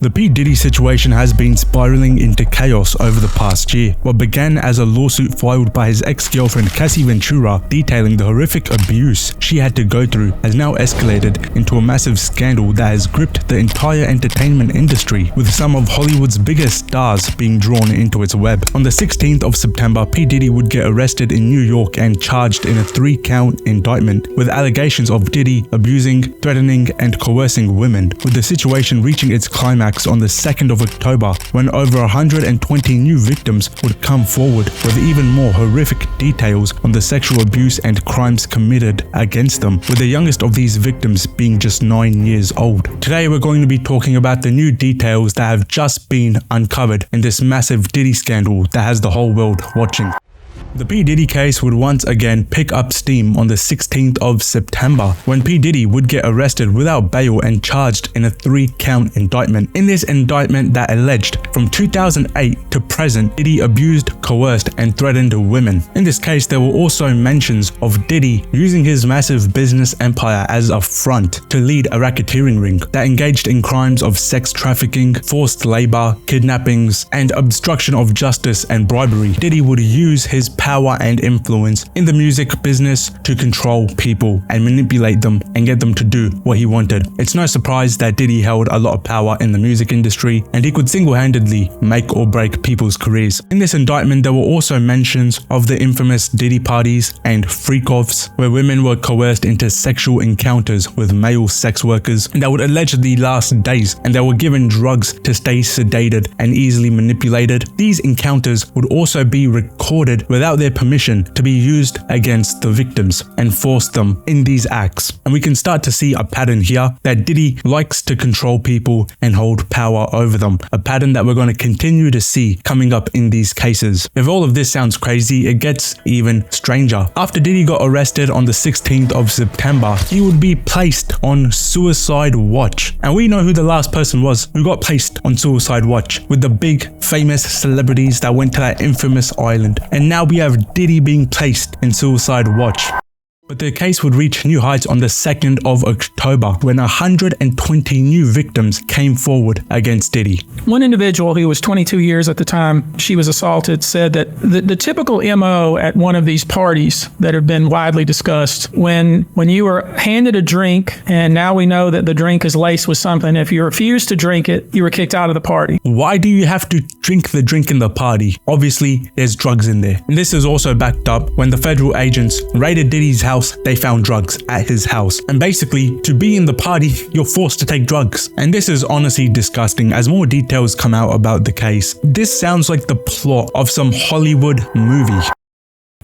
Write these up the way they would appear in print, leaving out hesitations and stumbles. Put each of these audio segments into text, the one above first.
The P. Diddy situation has been spiraling into chaos over the past year. What began as a lawsuit filed by his ex-girlfriend Cassie Ventura detailing the horrific abuse she had to go through has now escalated into a massive scandal that has gripped the entire entertainment industry, with some of Hollywood's biggest stars being drawn into its web. On the 16th of September, P. Diddy would get arrested in New York and charged in a 3-count indictment with allegations of Diddy abusing, threatening, and coercing women, with the situation reaching its climax on the 2nd of October when over 120 new victims would come forward with even more horrific details on the sexual abuse and crimes committed against them, with the youngest of these victims being just 9 years old. Today we're going to be talking about the new details that have just been uncovered in this massive Diddy scandal that has the whole world watching. The P. Diddy case would once again pick up steam on the 16th of September when P. Diddy would get arrested without bail and charged in a 3-count indictment. In this indictment that alleged from 2008 to present, Diddy abused, coerced, and threatened women. In this case, there were also mentions of Diddy using his massive business empire as a front to lead a racketeering ring that engaged in crimes of sex trafficking, forced labor, kidnappings, and obstruction of justice and bribery. Diddy would use his power and influence in the music business to control people and manipulate them and get them to do what he wanted. It's no surprise that Diddy held a lot of power in the music industry and he could single-handedly make or break people's careers. In this indictment, there were also mentions of the infamous Diddy parties and freak-offs where women were coerced into sexual encounters with male sex workers that would allegedly last days, and they were given drugs to stay sedated and easily manipulated. These encounters would also be recorded without their permission to be used against the victims and force them in these acts. And we can start to see a pattern here that Diddy likes to control people and hold power over them, a pattern that we're going to continue to see coming up in these cases. If all of this sounds crazy, it gets even stranger. After Diddy got arrested on the 16th of September, he would be placed on suicide watch. And we know who the last person was who got placed on suicide watch, with the big famous celebrities that went to that infamous island. And now we have Diddy being placed in suicide watch. But the case would reach new heights on the 2nd of October when 120 new victims came forward against Diddy. One individual who was 22 years at the time she was assaulted said that the typical MO at one of these parties that have been widely discussed, when you were handed a drink and now we know that the drink is laced with something, if you refuse to drink it, you were kicked out of the party. Why do you have to drink the drink in the party? Obviously, there's drugs in there. And this is also backed up when the federal agents raided Diddy's house. They found drugs at his house. And basically, to be in the party, you're forced to take drugs. And this is honestly disgusting. As more details come out about the case, this sounds like the plot of some Hollywood movie.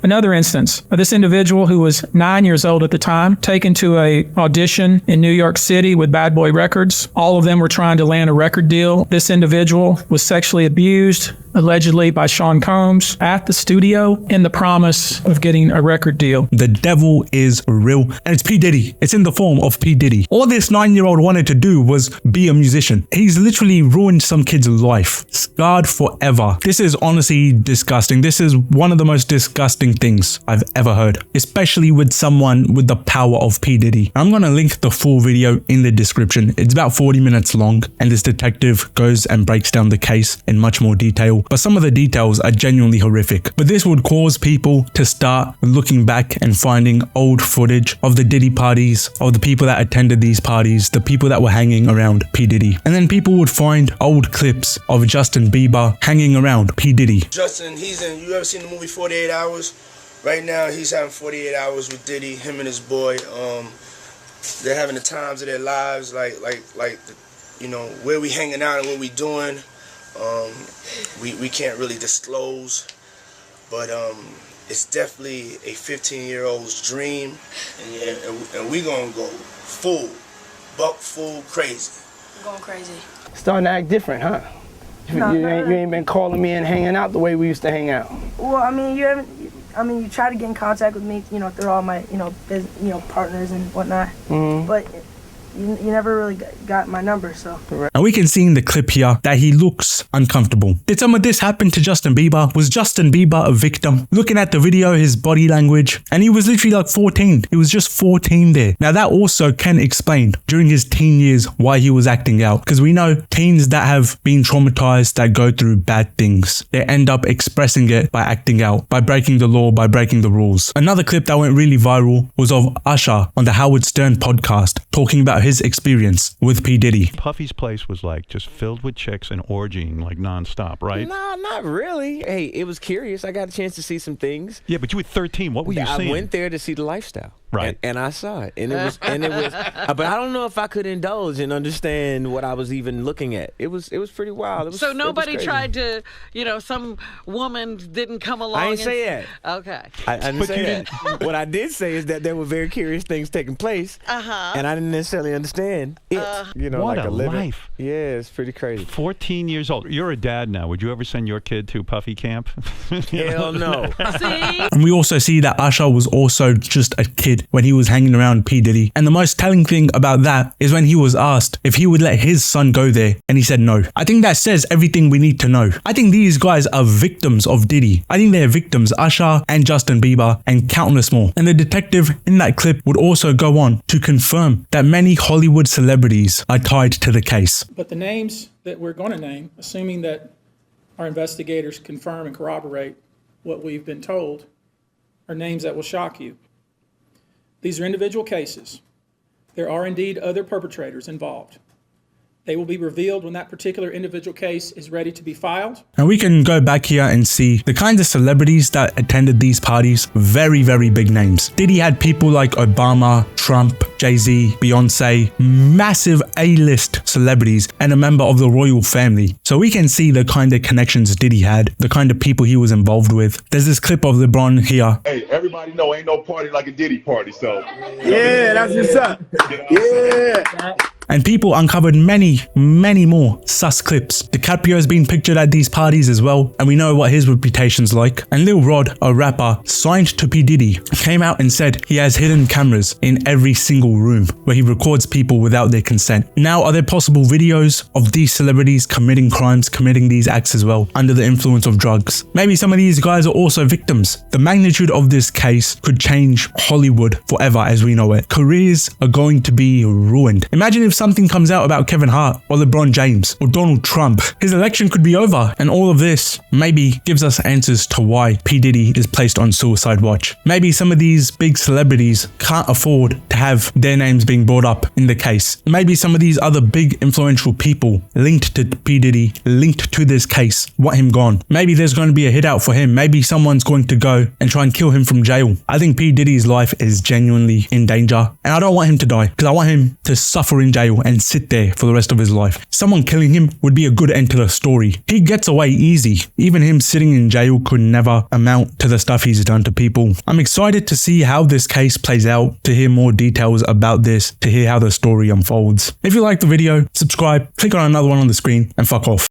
Another instance of this individual who was 9 years old at the time, taken to a audition in New York City with Bad Boy Records. All of them were trying to land a record deal. This individual was sexually abused, allegedly by Sean Combs, at the studio in the promise of getting a record deal. The devil is real, and it's P. Diddy. It's in the form of P. Diddy. All this 9-year-old wanted to do was be a musician. He's literally ruined some kid's life, scarred forever. This is honestly disgusting. This is one of the most disgusting things I've ever heard, especially with someone with the power of P. Diddy. I'm going to link the full video in the description. It's about 40 minutes long, and this detective goes and breaks down the case in much more detail. But some of the details are genuinely horrific. But this would cause people to start looking back and finding old footage of the Diddy parties, of the people that attended these parties, the people that were hanging around P. Diddy. And then people would find old clips of Justin Bieber hanging around P. Diddy. Justin, you ever seen the movie 48 Hours? Right now, he's having 48 hours with Diddy, him and his boy. They're having the times of their lives, like you know, where we hanging out and what we doing. We can't really disclose, but it's definitely a 15-year-old's dream, and we gonna go full crazy. I'm going crazy. Starting to act different, huh? You ain't been calling me and hanging out the way we used to hang out. Well, I mean, you try to get in contact with me, you know, through all my, partners and whatnot. Mm-hmm. But you never really got my number, so. And we can see in the clip here that he looks uncomfortable. Did some of this happen to Justin Bieber? Was Justin Bieber a victim? Looking at the video, his body language, and he was literally like 14. He was just 14 there. Now that also can explain during his teen years why he was acting out, because we know teens that have been traumatized, that go through bad things, they end up expressing it by acting out, by breaking the law, by breaking the rules. Another clip that went really viral was of Usher on the Howard Stern podcast talking about his experience with P. Diddy. Puffy's place was like just filled with chicks and orgying like nonstop, right? No, not really. Hey, it was curious. I got a chance to see some things. Yeah, but you were 13. What were you seeing? I went there to see the lifestyle. Right. And I saw it. And it was but I don't know if I could indulge and understand what I was even looking at. It was pretty wild. So nobody tried to, some woman didn't come along. I didn't say that. Okay. I didn't say that. What I did say is that there were very curious things taking place. And I didn't necessarily understand it. What like a living. life. Yeah, it's pretty crazy. 14 years old. You're a dad now. Would you ever send your kid to Puffy camp? Hell no. See? And we also see that Usher was also just a kid when he was hanging around P. Diddy. And the most telling thing about that is when he was asked if he would let his son go there, and he said no. I think that says everything we need to know. I think these guys are victims of Diddy. I think they're victims, Usher and Justin Bieber and countless more. And the detective in that clip would also go on to confirm that many Hollywood celebrities are tied to the case. But the names that we're going to name, assuming that our investigators confirm and corroborate what we've been told, are names that will shock you. These are individual cases. There are indeed other perpetrators involved. They will be revealed when that particular individual case is ready to be filed. And we can go back here and see the kinds of celebrities that attended these parties. Very, very big names. Diddy had people like Obama, Trump, Jay-Z, Beyonce, massive A-list celebrities, and a member of the royal family. So we can see the kind of connections Diddy had, the kind of people he was involved with. There's this clip of LeBron here. Hey, everybody know ain't no party like a Diddy party, so. Yeah, that's what's up. Yeah. And people uncovered many, many more sus clips. DiCaprio has been pictured at these parties as well, and we know what his reputation's like. And Lil Rod, a rapper signed to P. Diddy, came out and said he has hidden cameras in every single room where he records people without their consent. Now, are there possible videos of these celebrities committing crimes, committing these acts as well, under the influence of drugs? Maybe some of these guys are also victims. The magnitude of this case could change Hollywood forever as we know it. Careers are going to be ruined. Imagine if something comes out about Kevin Hart or LeBron James or Donald Trump. His election could be over, and all of this maybe gives us answers to why P. Diddy is placed on suicide watch. Maybe some of these big celebrities can't afford to have their names being brought up in the case. Maybe some of these other big influential people linked to P. Diddy, linked to this case, want him gone. Maybe there's going to be a hit out for him. Maybe someone's going to go and try and kill him from jail. I think P. Diddy's life is genuinely in danger, and I don't want him to die because I want him to suffer in jail and sit there for the rest of his life. Someone killing him would be a good end to the story. He gets away easy. Even him sitting in jail could never amount to the stuff he's done to people. I'm excited to see how this case plays out, to hear more details about this, to hear how the story unfolds. If you liked the video, subscribe, click on another one on the screen, and fuck off.